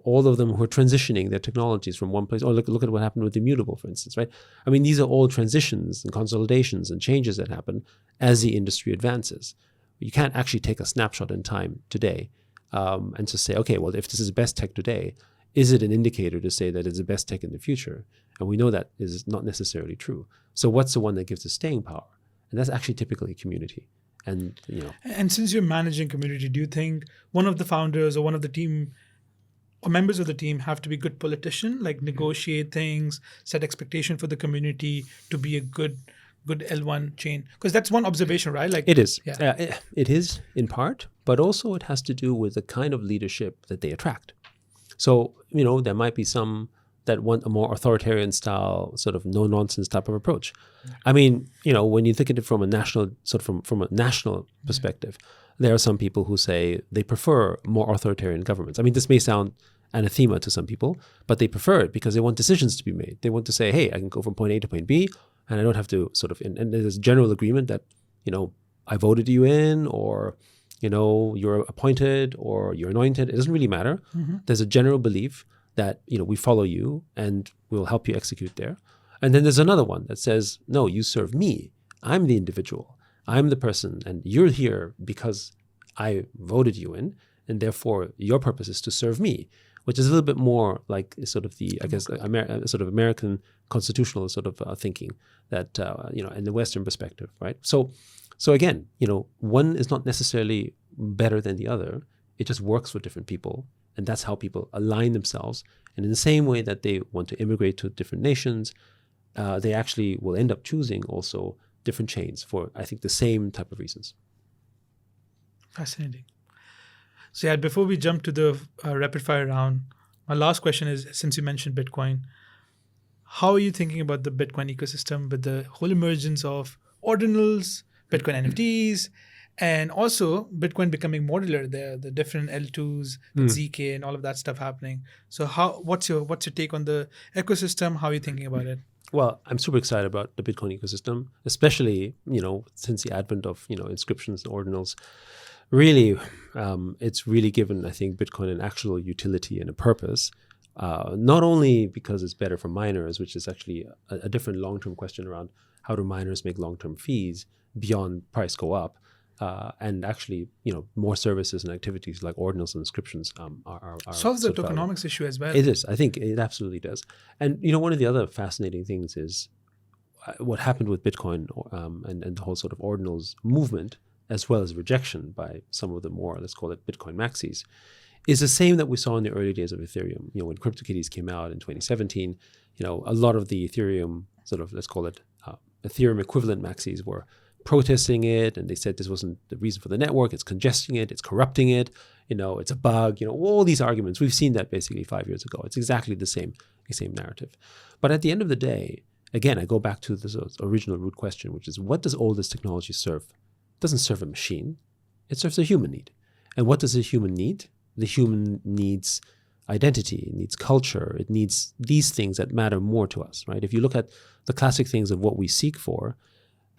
all of them who are transitioning their technologies from one place, or look at what happened with Immutable, for instance, right? I mean, these are all transitions and consolidations and changes that happen as the industry advances. You can't actually take a snapshot in time today and just say, okay, well, if this is best tech today, is it an indicator to say that it's the best tech in the future? And we know that is not necessarily true. So what's the one that gives the staying power? And that's actually typically community. And And since you're managing community, do you think one of the founders or one of the team or members of the team have to be good politician, like negotiate things, set expectation for the community to be a good L1 chain? Because that's one observation, right? Like it is. Yeah. It is in part, but also it has to do with the kind of leadership that they attract. So, there might be some that want a more authoritarian style, sort of no nonsense type of approach. I mean, when you think of it from a national from a national perspective, there are some people who say they prefer more authoritarian governments. I mean, this may sound anathema to some people, but they prefer it because they want decisions to be made. They want to say, hey, I can go from point A to point B, and I don't have to and there's general agreement that, I voted you in, or, you're appointed or you're anointed. It doesn't really matter. There's a general belief that, we follow you and we'll help you execute there. And then there's another one that says, no, you serve me. I'm the individual. I'm the person, and you're here because I voted you in, and therefore your purpose is to serve me, which is a little bit more like sort of the, I guess, sort of American constitutional sort of thinking that, in the Western perspective, right? So again, one is not necessarily better than the other. It just works for different people. And that's how people align themselves. And in the same way that they want to immigrate to different nations, they actually will end up choosing also different chains for, I think, the same type of reasons. Fascinating. So yeah, before we jump to the rapid fire round, my last question is, since you mentioned Bitcoin, how are you thinking about the Bitcoin ecosystem with the whole emergence of ordinals, Bitcoin NFTs, and also Bitcoin becoming modular, the different L2s, the ZK, and all of that stuff happening. So what's your take on the ecosystem? How are you thinking about it? Well, I'm super excited about the Bitcoin ecosystem, especially, since the advent of, inscriptions and ordinals. Really, it's really given, I think, Bitcoin an actual utility and a purpose, not only because it's better for miners, which is actually a different long-term question around how do miners make long-term fees beyond price go up, and actually, more services and activities like ordinals and inscriptions are solves the tokenomics issue as well. It is. I think it absolutely does. And, one of the other fascinating things is what happened with Bitcoin and the whole sort of ordinals movement, as well as rejection by some of the more, let's call it Bitcoin maxis, is the same that we saw in the early days of Ethereum. When CryptoKitties came out in 2017, a lot of the Ethereum sort of, let's call it Ethereum equivalent maxis were protesting it, and they said this wasn't the reason for the network, it's congesting it, it's corrupting it, it's a bug, all these arguments. We've seen that basically 5 years ago. It's exactly the same narrative. But at the end of the day, again, I go back to this original root question, which is, what does all this technology serve? It doesn't serve a machine. It serves a human need. And what does a human need? The human needs identity, it needs culture, it needs these things that matter more to us, right? If you look at the classic things of what we seek for,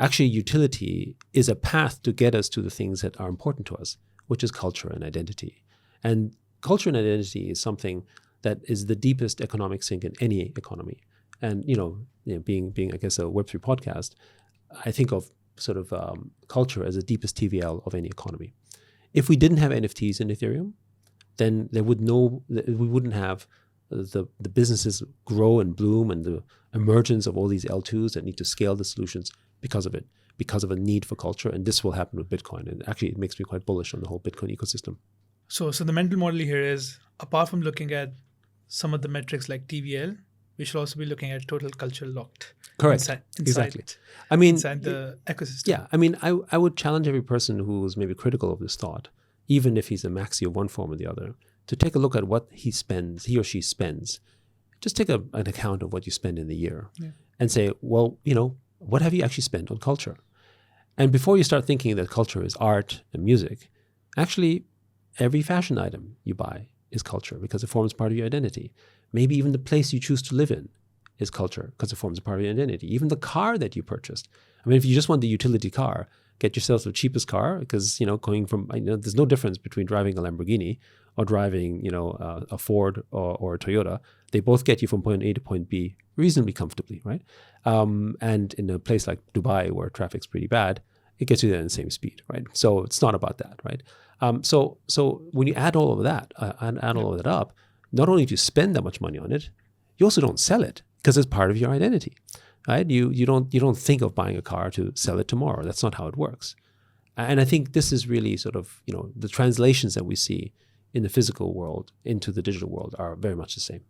actually, utility is a path to get us to the things that are important to us, which is culture and identity. And culture and identity is something that is the deepest economic sink in any economy. And, being I guess, a Web3 podcast, I think of sort of culture as the deepest TVL of any economy. If we didn't have NFTs in Ethereum, then we wouldn't have the businesses grow and bloom and the emergence of all these L2s that need to scale the solutions because of it, because of a need for culture. And this will happen with Bitcoin. And actually, it makes me quite bullish on the whole Bitcoin ecosystem. So the mental model here is, apart from looking at some of the metrics like TVL, we should also be looking at total culture locked. Correct. Exactly. I mean, inside the ecosystem. Yeah. I mean, I would challenge every person who's maybe critical of this thought, even if he's a maxi of one form or the other, to take a look at what he or she spends. Just take an account of what you spend in the year and say, well, what have you actually spent on culture? And before you start thinking that culture is art and music, actually, every fashion item you buy is culture because it forms part of your identity. Maybe even the place you choose to live in is culture because it forms a part of your identity. Even the car that you purchased. I mean, if you just want the utility car, get yourself the cheapest car because, going from, there's no difference between driving a Lamborghini or driving, a Ford or a Toyota. They both get you from point A to point B reasonably comfortably, right? And in a place like Dubai where traffic's pretty bad, it gets you there in the same speed, right? So it's not about that, right? So when you add all of that, all of that up, not only do you spend that much money on it, you also don't sell it because it's part of your identity, right? You don't think of buying a car to sell it tomorrow. That's not how it works. And I think this is really sort of, the translations that we see in the physical world into the digital world are very much the same.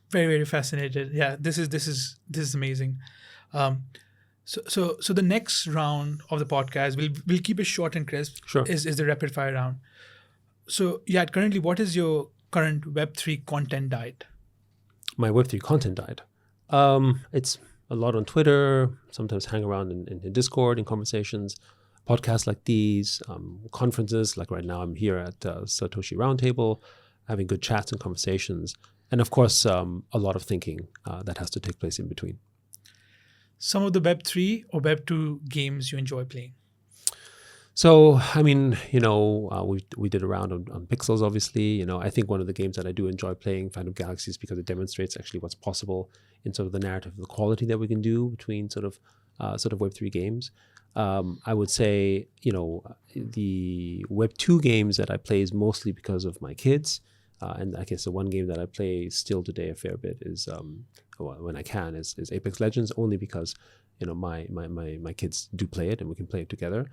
Very, very fascinated. Yeah, this is amazing. So the next round of the podcast, we'll keep it short and crisp. Sure. Is the rapid fire round. So yeah, currently, what is your current Web3 content diet? My Web3 content diet. It's a lot on Twitter, sometimes hang around in Discord in conversations, podcasts like these, conferences like right now I'm here at Satoshi Roundtable, having good chats and conversations, and of course a lot of thinking that has to take place in between. Some of the Web3 or Web2 games you enjoy playing? So, I mean, we did a round on Pixels, obviously. I think one of the games that I do enjoy playing, Phantom Galaxy, is because it demonstrates actually what's possible in sort of the narrative, the quality that we can do between sort of Web3 games. I would say, the Web2 games that I play is mostly because of my kids. And I guess the one game that I play still today a fair bit is, when I can, is Apex Legends, only because, my kids do play it and we can play it together.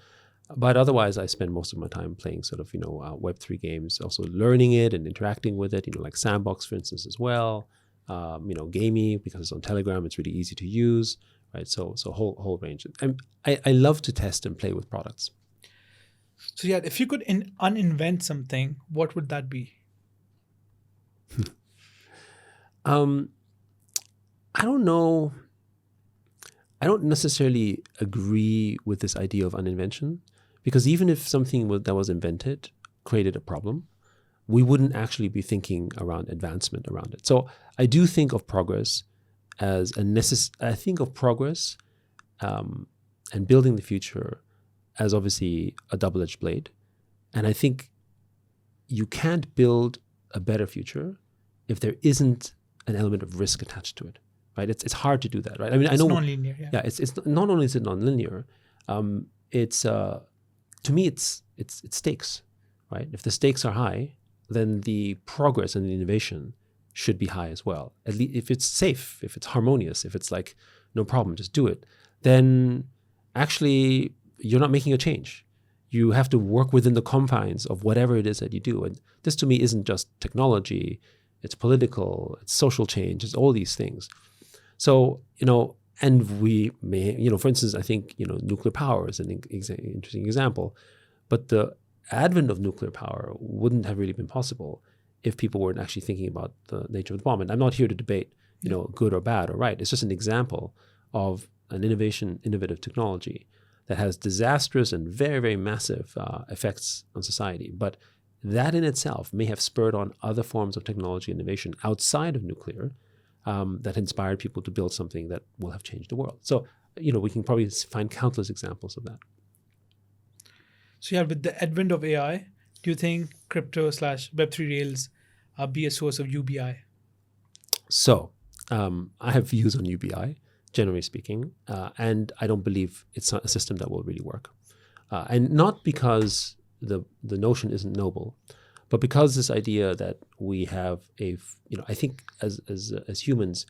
But otherwise, I spend most of my time playing sort of, Web3 games, also learning it and interacting with it, like Sandbox, for instance, as well. Gamey, because it's on Telegram, it's really easy to use, right? So whole range. And I love to test and play with products. So yeah, if you could uninvent something, what would that be? I don't know. I don't necessarily agree with this idea of uninvention, because even if something that was invented created a problem, we wouldn't actually be thinking around advancement around it. So I do think of progress as I think of progress and building the future as obviously a double-edged blade. And I think you can't build a better future if there isn't an element of risk attached to it, right? It's hard to do that, right? I mean, It's I know non-linear. Yeah. Yeah, it's not only is it non-linear, it's to me it's stakes, right? If the stakes are high, then the progress and the innovation should be high as well. At least if it's safe, if it's harmonious, if it's like no problem, just do it, then actually you're not making a change. You have to work within the confines of whatever it is that you do. And this to me isn't just technology, it's political, it's social change, it's all these things. So, and we may, for instance, I think, nuclear power is an interesting example, but the advent of nuclear power wouldn't have really been possible if people weren't actually thinking about the nature of the bomb. And I'm not here to debate, good or bad or right. It's just an example of an innovative technology that has disastrous and very, very massive effects on society. But that in itself may have spurred on other forms of technology innovation outside of nuclear that inspired people to build something that will have changed the world. So, we can probably find countless examples of that. So yeah, with the advent of AI, do you think crypto/Web3 rails be a source of UBI? So I have views on UBI, generally speaking, and I don't believe it's a system that will really work. And not because the notion isn't noble, but because this idea that we have I think as humans,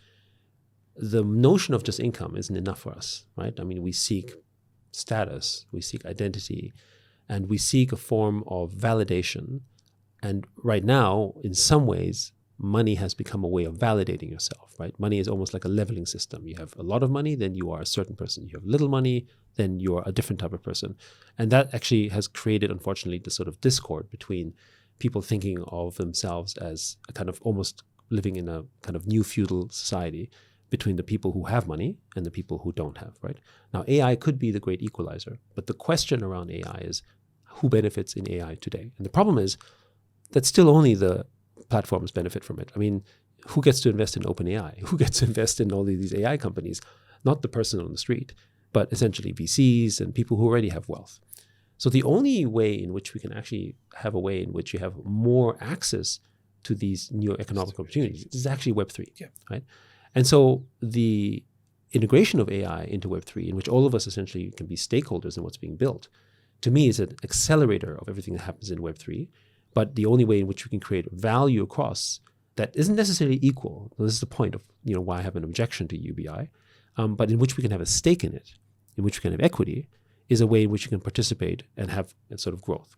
the notion of just income isn't enough for us, right? I mean, we seek status, we seek identity, and we seek a form of validation. And right now, in some ways, money has become a way of validating yourself, right? Money is almost like a leveling system. You have a lot of money, then you are a certain person. You have little money, then you are a different type of person. And that actually has created, unfortunately, this sort of discord between people thinking of themselves as a kind of almost living in a kind of new feudal society between the people who have money and the people who don't have, right? Now, AI could be the great equalizer, but the question around AI is who benefits in AI today? And the problem is that still only the platforms benefit from it. I mean, who gets to invest in OpenAI? Who gets to invest in all these AI companies? Not the person on the street, but essentially VCs and people who already have wealth. So the only way in which we can actually have a way in which you have more access to these new economic opportunities is actually Web3, right? And so the integration of AI into Web3, in which all of us essentially can be stakeholders in what's being built, to me is an accelerator of everything that happens in Web3. But the only way in which we can create value across that isn't necessarily equal. This is the point of why I have an objection to UBI, but in which we can have a stake in it, in which we can have equity, is a way in which you can participate and have a sort of growth.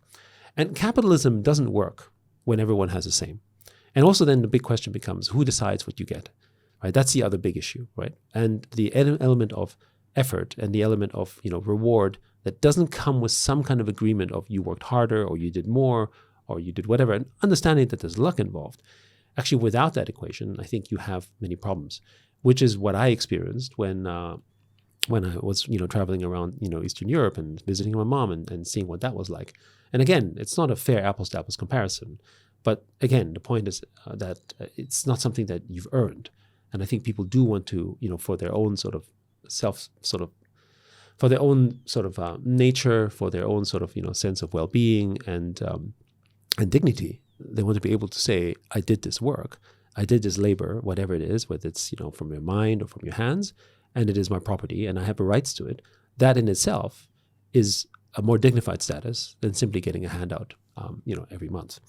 And capitalism doesn't work when everyone has the same. And also then the big question becomes, who decides what you get? Right? That's the other big issue, right? And the element of effort and the element of reward that doesn't come with some kind of agreement of you worked harder or you did more or you did whatever, and understanding that there's luck involved. Actually, without that equation, I think you have many problems, which is what I experienced when I was traveling around Eastern Europe and visiting my mom and seeing what that was like. And again, it's not a fair apples to apples comparison, but again, the point is that it's not something that you've earned. And I think people do want to, for their own sort of for their own sort of nature, for their own sort of sense of well-being and dignity, they want to be able to say, I did this work, I did this labor, whatever it is, whether it's from your mind or from your hands, and it is my property, and I have the rights to it. That in itself is a more dignified status than simply getting a handout, every month.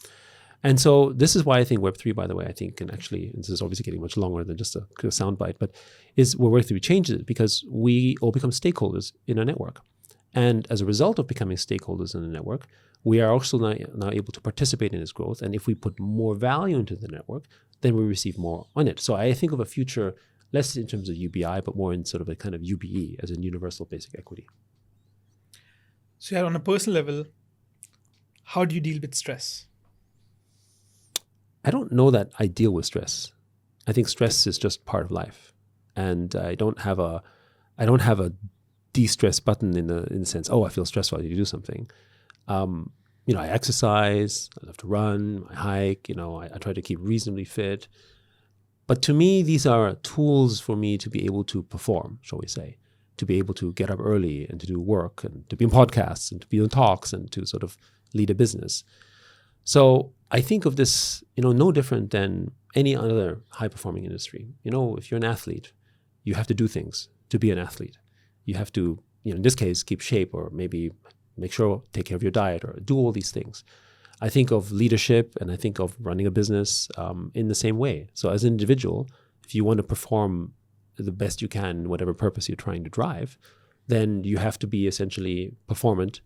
And so this is why I think Web3, by the way, I think can actually, and this is obviously getting much longer than just a soundbite, but is where Web3 changes it because we all become stakeholders in a network. And as a result of becoming stakeholders in the network, we are also now able to participate in its growth. And if we put more value into the network, then we receive more on it. So I think of a future less in terms of UBI, but more in sort of a kind of UBE as a universal basic equity. So yeah, on a personal level, how do you deal with stress? I don't know that I deal with stress. I think stress is just part of life. And I don't have a de-stress button in the sense, I feel stressed while you do something. I exercise, I love to run, I hike, I try to keep reasonably fit. But to me, these are tools for me to be able to perform, shall we say, to be able to get up early and to do work and to be in podcasts and to be on talks and to sort of lead a business. So I think of this, no different than any other high-performing industry. If you're an athlete, you have to do things to be an athlete. You have to, in this case, keep shape or maybe take care of your diet or do all these things. I think of leadership and I think of running a business in the same way. So as an individual, if you want to perform the best you can in whatever purpose you're trying to drive, then you have to be essentially performant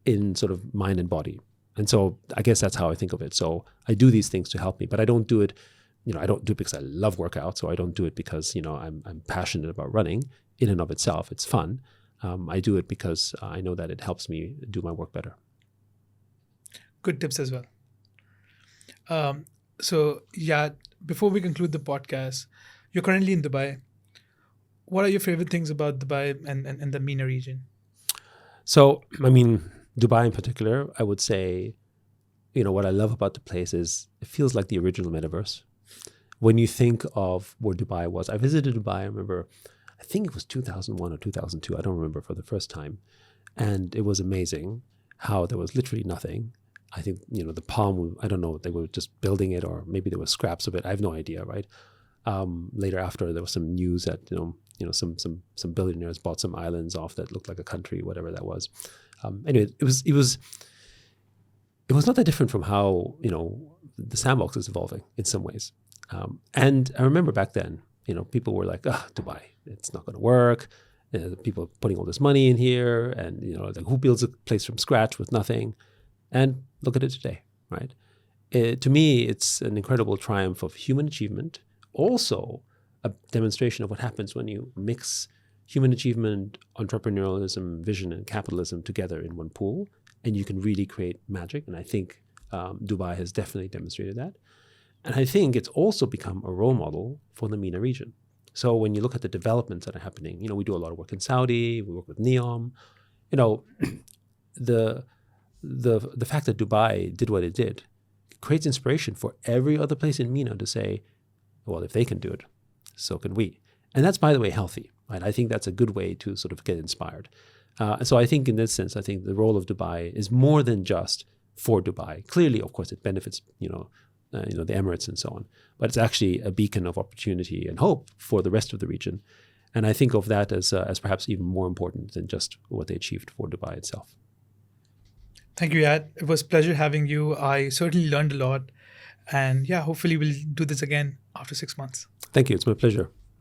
in sort of mind and body. And so I guess that's how I think of it. So I do these things to help me, but I don't do it, I don't do it because I love workouts, or I don't do it because, I'm passionate about running in and of itself. It's fun. I do it because I know that it helps me do my work better. Good tips as well. So before we conclude the podcast, you're currently in Dubai. What are your favorite things about Dubai and the MENA region? So, Dubai in particular, I would say, what I love about the place is it feels like the original metaverse. When you think of where Dubai was, I visited Dubai, I remember, I think it was 2001 or 2002, I don't remember, for the first time. And it was amazing how there was literally nothing. I think, the palm, I don't know, they were just building it or maybe there were scraps of it. I have no idea, right? Later after, there was some news that, some billionaires bought some islands off that looked like a country, whatever that was. Anyway, it was not that different from how, the sandbox is evolving in some ways. And I remember back then, people were like, Dubai, it's not going to work. People are putting all this money in here and, like who builds a place from scratch with nothing? And look at it today, right? To me, it's an incredible triumph of human achievement. Also, a demonstration of what happens when you mix human achievement, entrepreneurialism, vision, and capitalism together in one pool, and you can really create magic. And I think Dubai has definitely demonstrated that. And I think it's also become a role model for the MENA region. So when you look at the developments that are happening, we do a lot of work in Saudi, we work with NEOM. The fact that Dubai did what it did creates inspiration for every other place in MENA to say, well, if they can do it, so can we. And that's, by the way, healthy, right? I think that's a good way to sort of get inspired. So I think in this sense, I think the role of Dubai is more than just for Dubai. Clearly, of course, it benefits, the Emirates and so on, but it's actually a beacon of opportunity and hope for the rest of the region. And I think of that as perhaps even more important than just what they achieved for Dubai itself. Thank you, Yat. It was a pleasure having you. I certainly learned a lot. And hopefully we'll do this again after 6 months. Thank you. It's my pleasure.